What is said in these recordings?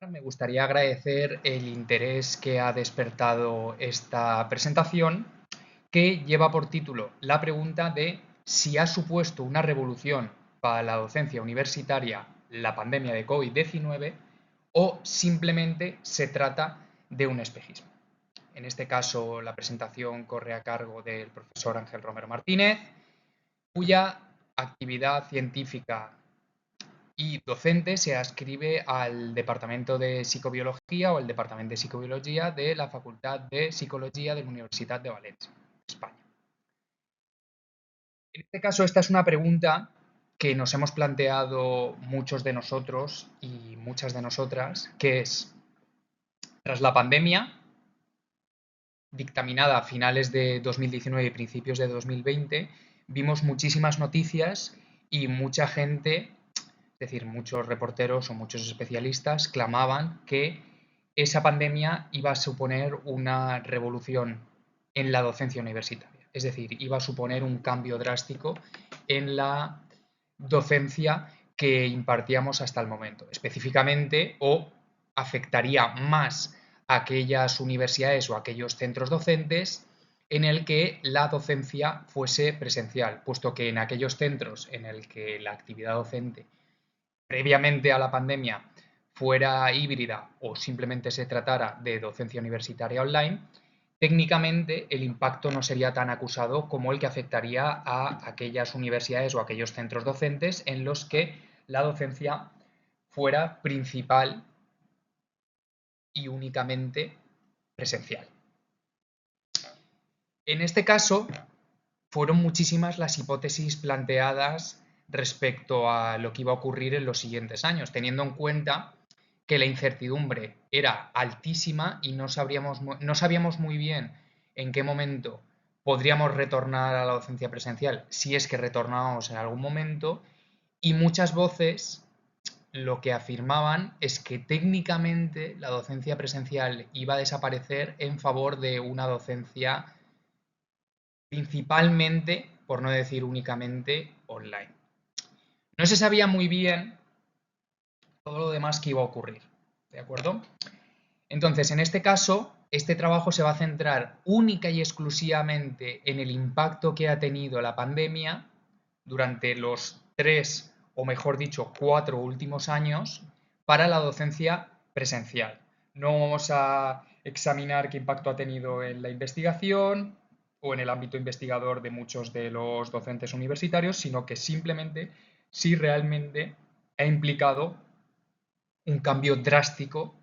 Me gustaría agradecer el interés que ha despertado esta presentación, que lleva por título la pregunta de si ha supuesto una revolución para la docencia universitaria la pandemia de COVID-19 o simplemente se trata de un espejismo. En este caso, la presentación corre a cargo del profesor Ángel Romero Martínez, cuya actividad científica y docente se adscribe al Departamento de Psicobiología o el Departamento de Psicobiología de la Facultad de Psicología de la Universidad de Valencia, España. En este caso, esta es una pregunta que nos hemos planteado muchos de nosotros y muchas de nosotras, que es, tras la pandemia, dictaminada a finales de 2019 y principios de 2020, vimos muchísimas noticias y mucha gente, es decir, muchos reporteros o muchos especialistas clamaban que esa pandemia iba a suponer una revolución en la docencia universitaria. Es decir, iba a suponer un cambio drástico en la docencia que impartíamos hasta el momento. Específicamente, o afectaría más a aquellas universidades o aquellos centros docentes en el que la docencia fuese presencial, puesto que en aquellos centros en el que la actividad docente previamente a la pandemia fuera híbrida o simplemente se tratara de docencia universitaria online, técnicamente el impacto no sería tan acusado como el que afectaría a aquellas universidades o aquellos centros docentes en los que la docencia fuera principal y únicamente presencial. En este caso, fueron muchísimas las hipótesis planteadas respecto a lo que iba a ocurrir en los siguientes años, teniendo en cuenta que la incertidumbre era altísima y no sabíamos muy bien en qué momento podríamos retornar a la docencia presencial, si es que retornábamos en algún momento, y muchas voces lo que afirmaban es que técnicamente la docencia presencial iba a desaparecer en favor de una docencia principalmente, por no decir únicamente, online. No se sabía muy bien todo lo demás que iba a ocurrir, ¿de acuerdo? Entonces, en este caso, este trabajo se va a centrar única y exclusivamente en el impacto que ha tenido la pandemia durante los 3, o mejor dicho, 4 últimos años para la docencia presencial. No vamos a examinar qué impacto ha tenido en la investigación o en el ámbito investigador de muchos de los docentes universitarios, sino que simplemente si realmente ha implicado un cambio drástico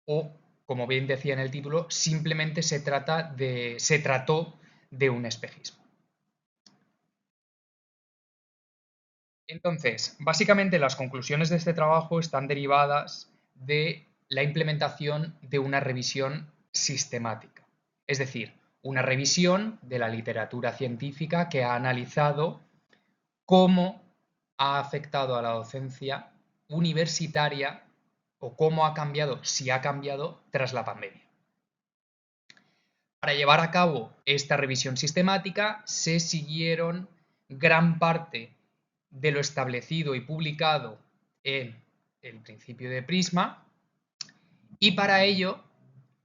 o, como bien decía en el título, simplemente se trató de un espejismo. Entonces, básicamente las conclusiones de este trabajo están derivadas de la implementación de una revisión sistemática, es decir, una revisión de la literatura científica que ha analizado cómo ha afectado a la docencia universitaria o cómo ha cambiado, si ha cambiado, tras la pandemia. Para llevar a cabo esta revisión sistemática se siguieron gran parte de lo establecido y publicado en el principio de Prisma, y para ello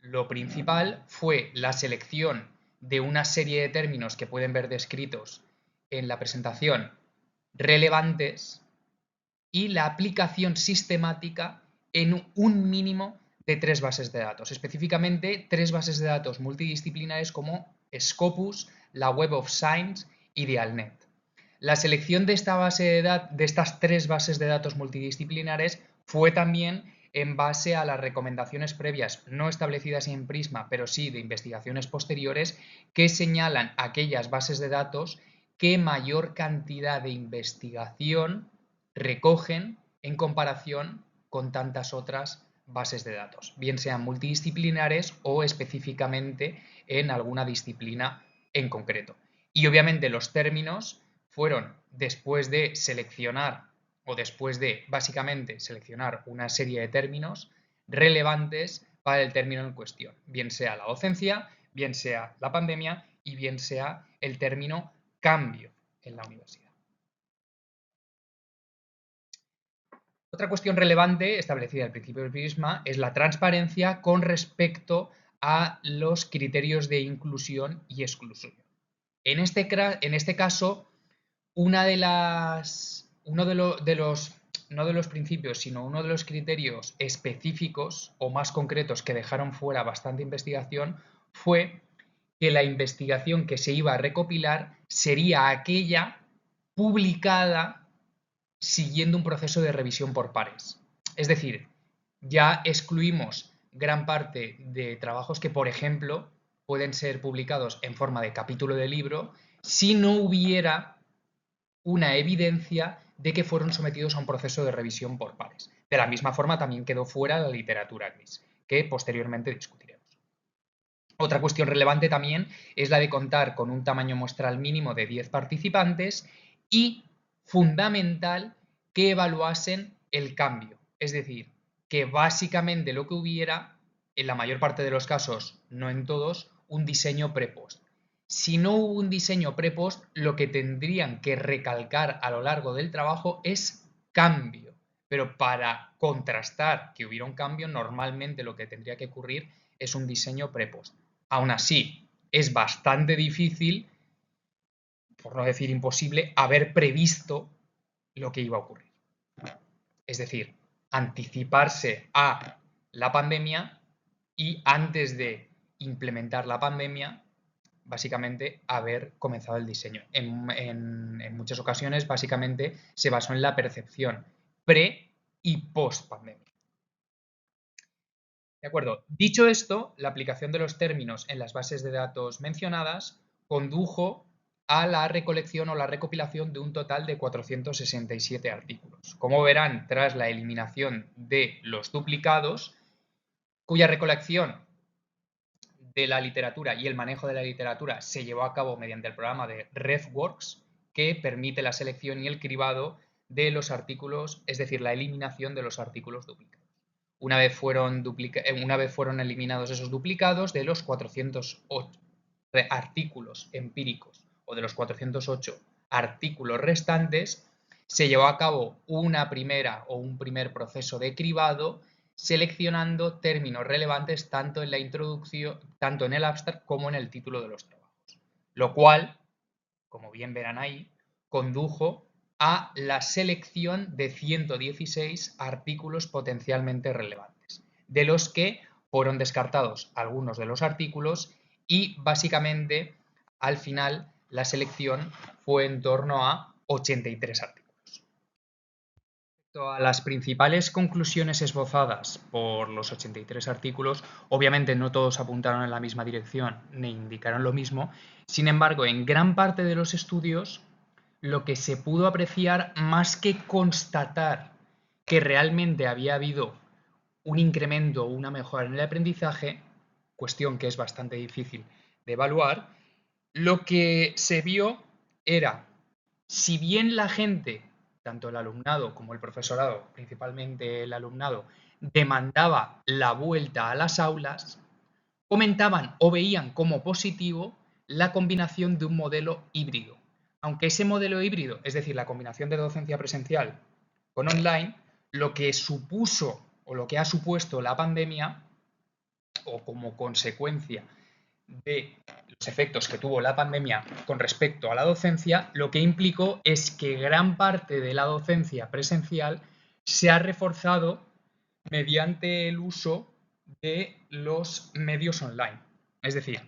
lo principal fue la selección de una serie de términos que pueden ver descritos en la presentación relevantes y la aplicación sistemática en un mínimo de 3 bases de datos, específicamente 3 bases de datos multidisciplinares como Scopus, la Web of Science y Dialnet. La selección de estas 3 bases de datos multidisciplinares fue también en base a las recomendaciones previas, no establecidas en Prisma, pero sí de investigaciones posteriores, que señalan aquellas bases de datos que mayor cantidad de investigación recogen en comparación con tantas otras bases de datos, bien sean multidisciplinares o específicamente en alguna disciplina en concreto. Y obviamente los términos fueron después de seleccionar o después de básicamente seleccionar una serie de términos relevantes para el término en cuestión, bien sea la docencia, bien sea la pandemia y bien sea el término cambio en la universidad. Otra cuestión relevante establecida al principio del Prisma es la transparencia con respecto a los criterios de inclusión y exclusión. En este caso, uno de los principios, sino uno de los criterios específicos o más concretos que dejaron fuera bastante investigación fue que la investigación que se iba a recopilar sería aquella publicada siguiendo un proceso de revisión por pares. Es decir, ya excluimos gran parte de trabajos que, por ejemplo, pueden ser publicados en forma de capítulo de libro si no hubiera una evidencia de que fueron sometidos a un proceso de revisión por pares. De la misma forma también quedó fuera la literatura gris, que posteriormente discutiremos. Otra cuestión relevante también es la de contar con un tamaño muestral mínimo de 10 participantes y, fundamental, que evaluasen el cambio. Es decir, que básicamente lo que hubiera, en la mayor parte de los casos, no en todos, un diseño pre-post. Si no hubo un diseño pre-post, lo que tendrían que recalcar a lo largo del trabajo es cambio. Pero para contrastar que hubiera un cambio, normalmente lo que tendría que ocurrir es un diseño pre-post. Aún así, es bastante difícil, por no decir imposible, haber previsto lo que iba a ocurrir. Es decir, anticiparse a la pandemia y antes de implementar la pandemia, básicamente haber comenzado el diseño. En muchas ocasiones, básicamente, se basó en la percepción pre y post pandemia. ¿De acuerdo? Dicho esto, la aplicación de los términos en las bases de datos mencionadas condujo a la recolección o la recopilación de un total de 467 artículos. Como verán, tras la eliminación de los duplicados, cuya recolección de la literatura y el manejo de la literatura se llevó a cabo mediante el programa de RefWorks, que permite la selección y el cribado de los artículos, es decir, la eliminación de los artículos duplicados. Una vez fueron eliminados esos duplicados, de los 408 artículos empíricos o de los 408 artículos restantes, se llevó a cabo una primera o un primer proceso de cribado seleccionando términos relevantes tanto en la introducción, tanto en el abstract como en el título de los trabajos. Lo cual, como bien verán ahí, condujo a la selección de 116 artículos potencialmente relevantes, de los que fueron descartados algunos de los artículos y básicamente al final la selección fue en torno a 83 artículos. Respecto a las principales conclusiones esbozadas por los 83 artículos, obviamente no todos apuntaron en la misma dirección ni indicaron lo mismo, sin embargo, en gran parte de los estudios lo que se pudo apreciar, más que constatar que realmente había habido un incremento o una mejora en el aprendizaje, cuestión que es bastante difícil de evaluar, lo que se vio era, si bien la gente, tanto el alumnado como el profesorado, principalmente el alumnado, demandaba la vuelta a las aulas, comentaban o veían como positivo la combinación de un modelo híbrido. Aunque ese modelo híbrido, es decir, la combinación de docencia presencial con online, lo que supuso o lo que ha supuesto la pandemia, o como consecuencia de los efectos que tuvo la pandemia con respecto a la docencia, lo que implicó es que gran parte de la docencia presencial se ha reforzado mediante el uso de los medios online. Es decir,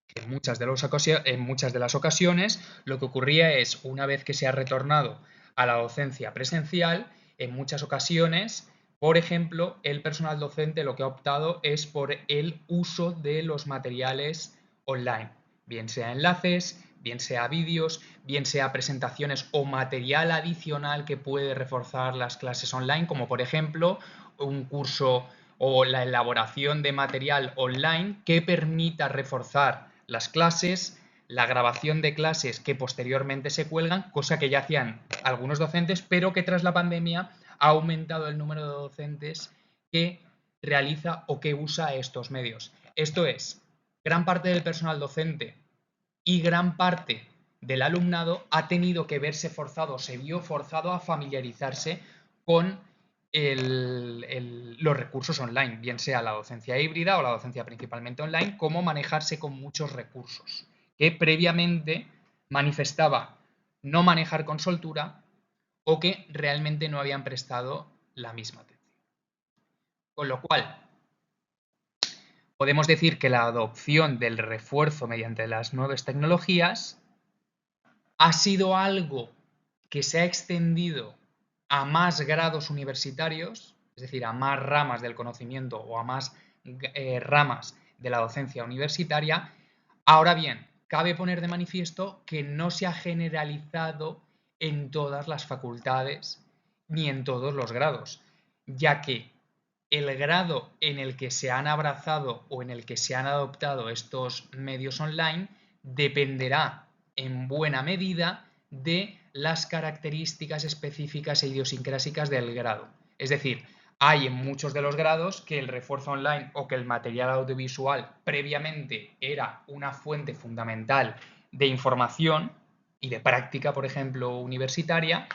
que en muchas de las ocasiones lo que ocurría es, una vez que se ha retornado a la docencia presencial, en muchas ocasiones, por ejemplo, el personal docente lo que ha optado es por el uso de los materiales online, bien sea enlaces, bien sea vídeos, bien sea presentaciones o material adicional que puede reforzar las clases online, como por ejemplo un curso o la elaboración de material online que permita reforzar las clases, la grabación de clases que posteriormente se cuelgan, cosa que ya hacían algunos docentes, pero que tras la pandemia ha aumentado el número de docentes que realiza o que usa estos medios. Esto es, gran parte del personal docente y gran parte del alumnado ha tenido que verse forzado, se vio forzado a familiarizarse con los recursos online, bien sea la docencia híbrida o la docencia principalmente online, cómo manejarse con muchos recursos, que previamente manifestaba no manejar con soltura o que realmente no habían prestado la misma atención. Con lo cual, podemos decir que la adopción del refuerzo mediante las nuevas tecnologías ha sido algo que se ha extendido a más grados universitarios, es decir, a más ramas del conocimiento o a más ramas de la docencia universitaria. Ahora bien, cabe poner de manifiesto que no se ha generalizado en todas las facultades ni en todos los grados, ya que el grado en el que se han abrazado o en el que se han adoptado estos medios online dependerá en buena medida de las características específicas e idiosincrásicas del grado. Es decir, hay en muchos de los grados que el refuerzo online o que el material audiovisual previamente era una fuente fundamental de información y de práctica, por ejemplo, universitaria,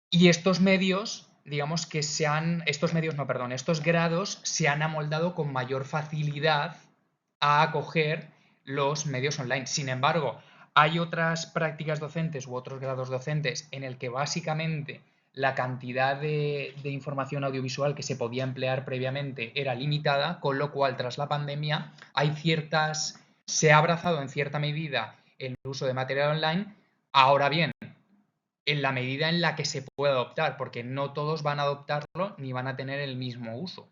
y estos medios, digamos que estos grados se han amoldado con mayor facilidad a acoger los medios online. Sin embargo, hay otras prácticas docentes u otros grados docentes en el que básicamente la cantidad de información audiovisual que se podía emplear previamente era limitada, con lo cual tras la pandemia se ha abrazado en cierta medida el uso de material online. Ahora bien, en la medida en la que se puede adoptar, porque no todos van a adoptarlo ni van a tener el mismo uso.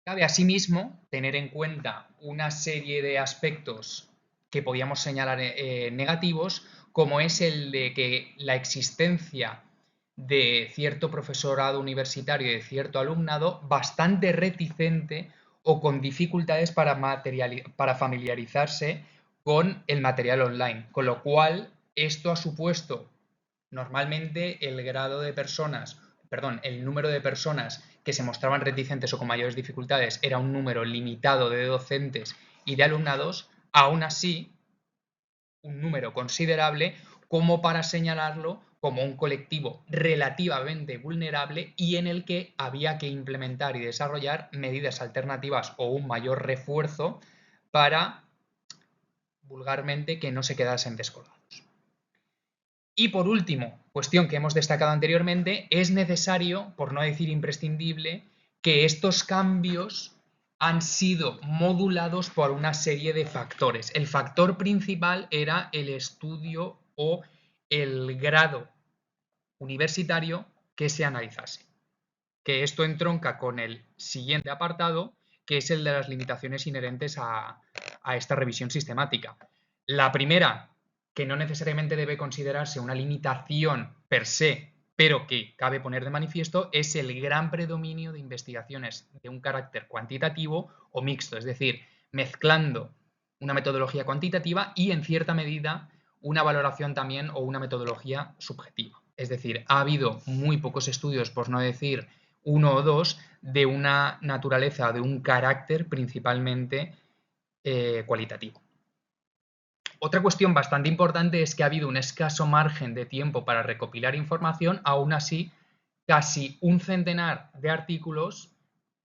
Cabe asimismo tener en cuenta una serie de aspectos que podíamos señalar negativos, como es el de que la existencia de cierto profesorado universitario y de cierto alumnado bastante reticente o con dificultades para familiarizarse con el material online, con lo cual esto ha supuesto normalmente el número de personas que se mostraban reticentes o con mayores dificultades era un número limitado de docentes y de alumnados, aún así un número considerable como para señalarlo como un colectivo relativamente vulnerable y en el que había que implementar y desarrollar medidas alternativas o un mayor refuerzo para, vulgarmente, que no se quedasen descolgados. Y por último, cuestión que hemos destacado anteriormente, es necesario, por no decir imprescindible, que estos cambios han sido modulados por una serie de factores. El factor principal era el estudio o el grado universitario que se analizase. Que esto entronca con el siguiente apartado, que es el de las limitaciones inherentes a esta revisión sistemática. La primera, que no necesariamente debe considerarse una limitación per se, pero que cabe poner de manifiesto, es el gran predominio de investigaciones de un carácter cuantitativo o mixto, es decir, mezclando una metodología cuantitativa y, en cierta medida, una valoración también o una metodología subjetiva. Es decir, ha habido muy pocos estudios, por no decir uno o dos, de una naturaleza o de un carácter principalmente cualitativo. Otra cuestión bastante importante es que ha habido un escaso margen de tiempo para recopilar información, aún así, casi un centenar de artículos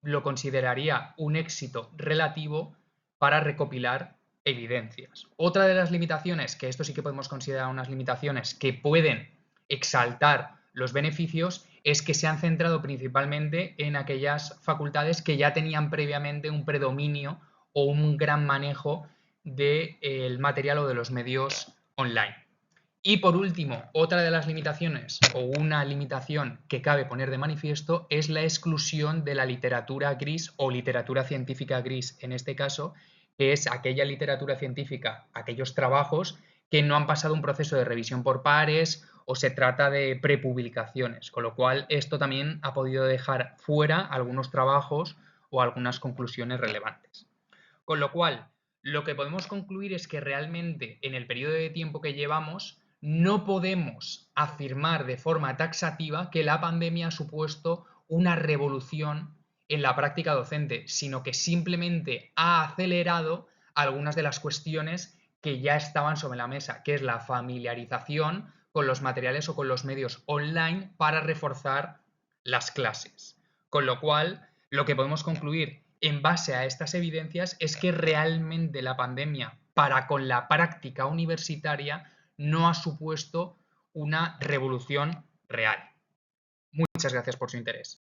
lo consideraría un éxito relativo para recopilar evidencias. Otra de las limitaciones, que esto sí que podemos considerar unas limitaciones que pueden exaltar los beneficios, es que se han centrado principalmente en aquellas facultades que ya tenían previamente un predominio o un gran manejo del material o de los medios online. Y por último, otra de las limitaciones o una limitación que cabe poner de manifiesto es la exclusión de la literatura gris o literatura científica gris, en este caso, que es aquella literatura científica, aquellos trabajos que no han pasado un proceso de revisión por pares o se trata de prepublicaciones, con lo cual esto también ha podido dejar fuera algunos trabajos o algunas conclusiones relevantes. Con lo cual, lo que podemos concluir es que realmente en el periodo de tiempo que llevamos no podemos afirmar de forma taxativa que la pandemia ha supuesto una revolución en la práctica docente, sino que simplemente ha acelerado algunas de las cuestiones que ya estaban sobre la mesa, que es la familiarización con los materiales o con los medios online para reforzar las clases. Con lo cual, lo que podemos concluir en base a estas evidencias es que realmente la pandemia para con la práctica universitaria no ha supuesto una revolución real. Muchas gracias por su interés.